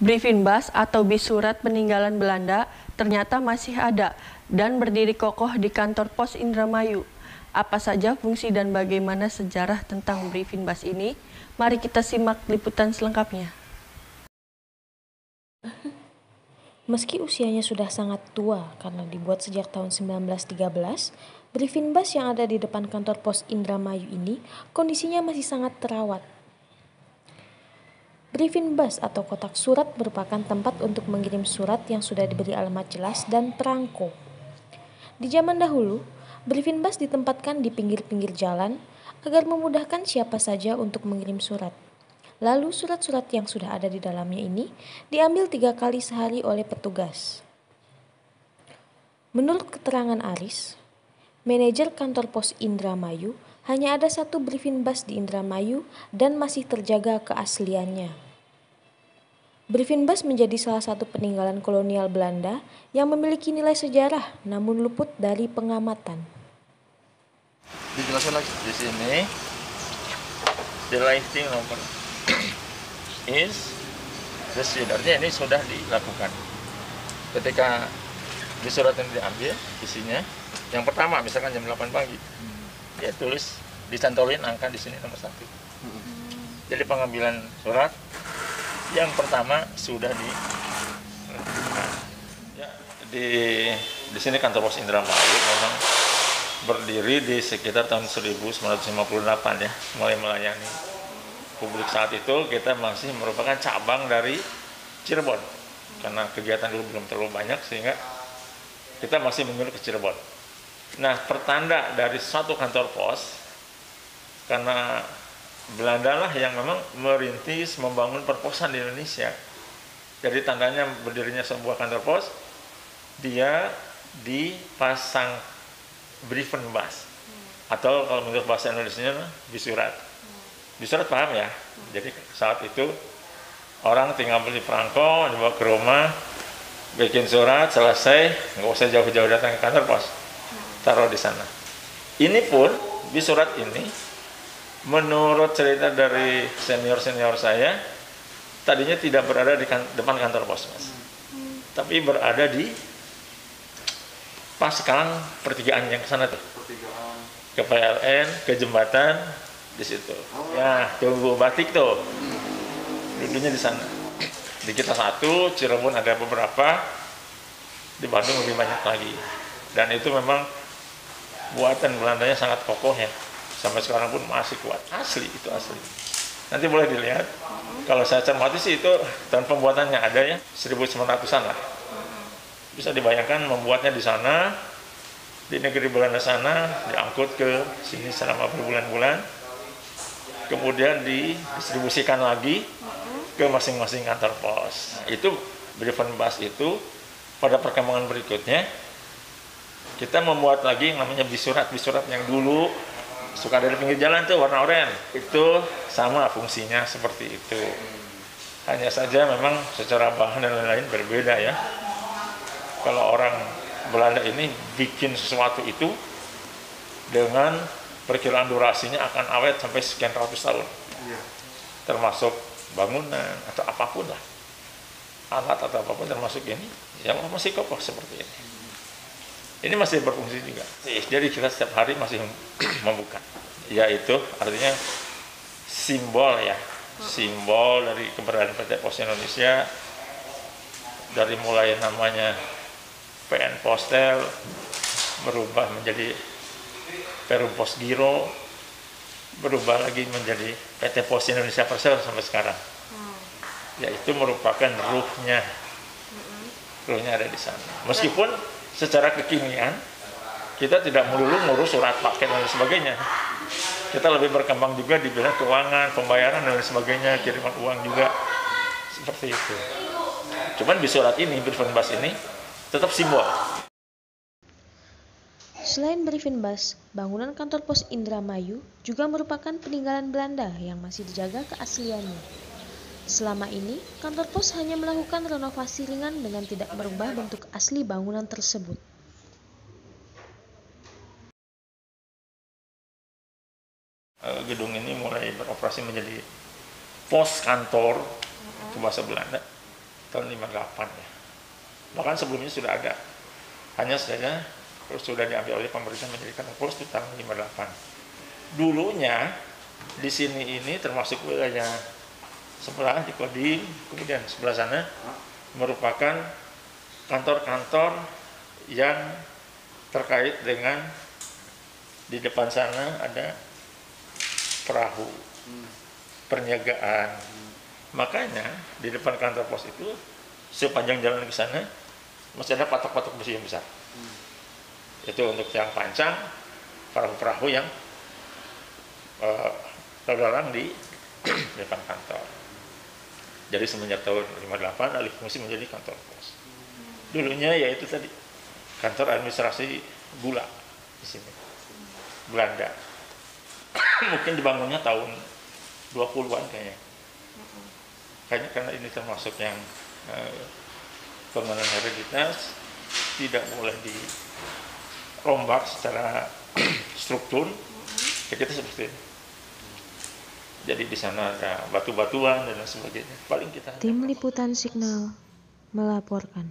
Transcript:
Briefinbus atau bis surat peninggalan Belanda ternyata masih ada dan berdiri kokoh di kantor pos Indramayu. Apa saja fungsi dan bagaimana sejarah tentang Briefinbus ini? Mari kita simak liputan selengkapnya. Meski usianya sudah sangat tua karena dibuat sejak tahun 1913, Briefinbus yang ada di depan kantor pos Indramayu ini kondisinya masih sangat terawat. Briefinbus atau kotak surat merupakan tempat untuk mengirim surat yang sudah diberi alamat jelas dan perangko. Di zaman dahulu, Briefinbus ditempatkan di pinggir-pinggir jalan agar memudahkan siapa saja untuk mengirim surat. Lalu surat-surat yang sudah ada di dalamnya ini diambil 3 kali sehari oleh petugas. Menurut keterangan Aris, manajer kantor pos Indramayu, hanya ada 1 Briefinbus di Indramayu dan masih terjaga keasliannya. Briefinbus menjadi salah satu peninggalan kolonial Belanda yang memiliki nilai sejarah namun luput dari pengamatan. Dijelaskan lagi di sini, the lighting number is the seed. Artinya ini sudah dilakukan. Ketika di surat ini diambil isinya, yang pertama misalkan jam 8 pagi, dia tulis dicantolin angka di sini nomor 1. Jadi pengambilan surat yang pertama sudah di sini kantor pos Indramayu memang berdiri di sekitar tahun 1958 ya, mulai melayani publik. Saat itu kita masih merupakan cabang dari Cirebon karena kegiatan dulu belum terlalu banyak sehingga kita masih mengirim ke Cirebon. Nah, pertanda dari suatu kantor pos karena Belanda lah yang memang merintis membangun perposan di Indonesia. Jadi tandanya berdirinya sebuah kantor pos, dia dipasang Briefinbus atau kalau menurut bahasa Indonesia bis surat. Bis surat paham ya? Jadi saat itu orang tinggal beli perangko, dibawa ke rumah, bikin surat, selesai, nggak usah jauh-jauh datang ke kantor pos, taruh di sana. Ini pun bis surat ini menurut cerita dari senior-senior saya, tadinya tidak berada di depan kantor pos, Mas. Tapi berada di pas sekarang pertigaan yang ke sana tuh. Ke PLN, ke jembatan di situ. Ya, tunggu batik tuh. Dulunya di sana. Di kita 1, Cirebon ada beberapa, di Bandung lebih banyak lagi. Dan itu memang buatan Belandanya sangat kokoh ya. Sampai sekarang pun masih kuat. Asli, itu asli. Nanti boleh dilihat. Kalau saya cermati sih itu tahun pembuatannya ada ya, 1900-an lah. Bisa dibayangkan membuatnya di sana, di negeri Belanda sana, diangkut ke sini selama berbulan-bulan. Kemudian didistribusikan lagi ke masing-masing kantor pos. Itu Briefinbus itu pada perkembangan berikutnya, kita membuat lagi yang namanya bis surat yang dulu suka dari pinggir jalan tuh warna oranye, itu sama fungsinya seperti itu. Hanya saja memang secara bahan dan lain-lain berbeda ya. Kalau orang Belanda ini bikin sesuatu itu dengan perkiraan durasinya akan awet sampai sekian ratus tahun, termasuk bangunan atau apapun lah, alat atau apapun termasuk ini, ya masih kokoh seperti ini. Ini masih berfungsi juga. Jadi kita setiap hari masih membuka. Yaitu artinya simbol ya. Simbol dari keberadaan PT Pos Indonesia. Dari mulai namanya PN Postel berubah menjadi Perum Pos Giro, berubah lagi menjadi PT Pos Indonesia Persero sampai sekarang. Yaitu merupakan ruhnya. Ruhnya ada di sana. Meskipun secara kekinian, kita tidak melulu ngurus surat paket dan sebagainya. Kita lebih berkembang juga di bidang keuangan, pembayaran dan sebagainya, kiriman uang juga. Seperti itu. Cuman di surat ini, Briefinbus ini, tetap simbol. Selain Briefinbus, bangunan kantor pos Indramayu juga merupakan peninggalan Belanda yang masih dijaga keasliannya. Selama ini, kantor pos hanya melakukan renovasi ringan dengan tidak merubah bentuk asli bangunan tersebut. Gedung ini mulai beroperasi menjadi pos kantor, itu bahasa Belanda, tahun 58 ya. Bahkan sebelumnya sudah ada. Hanya saja sudah diambil oleh pemerintah menjadi kantor pos itu tahun 58. Dulunya di sini ini termasuk wilayah sebelah di Kodim, kemudian sebelah sana merupakan kantor-kantor yang terkait dengan di depan sana ada perahu perniagaan. Makanya di depan kantor pos itu sepanjang jalan ke sana masih ada patok-patok besi yang besar. Itu untuk yang pancang perahu-perahu yang lalu lalang di depan kantor. Jadi semenjak tahun 58 alih fungsi menjadi kantor pos. Dulunya yaitu tadi kantor administrasi gula di sini. Belanda. Mungkin dibangunnya tahun 20-an kayaknya. Kayaknya karena ini termasuk yang bangunan hereditas, tidak boleh dirombak secara struktur. Ya kita seperti ini. Jadi di sana ada batu-batuan dan sebagainya. Paling kita Tim Liputan Signal melaporkan.